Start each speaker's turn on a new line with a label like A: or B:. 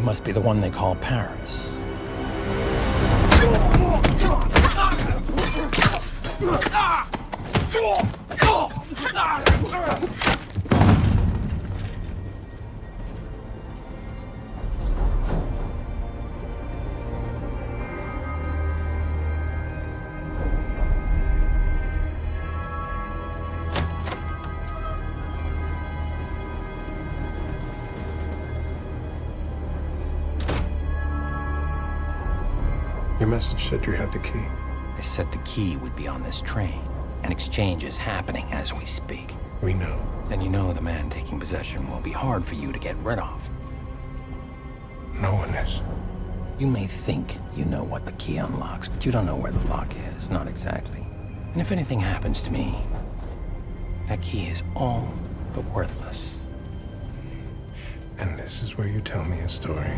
A: must be the one they call Paris.
B: Your message said you had the key.
A: They said the key would be on this train. An exchange is happening as we speak.
B: We know.
A: Then you know the man taking possession will be hard for you to get rid of.
B: No one is.
A: You may think you know what the key unlocks, but you don't know where the lock is, not exactly. And if anything happens to me, that key is all but worthless.
B: And this is where you tell me a story.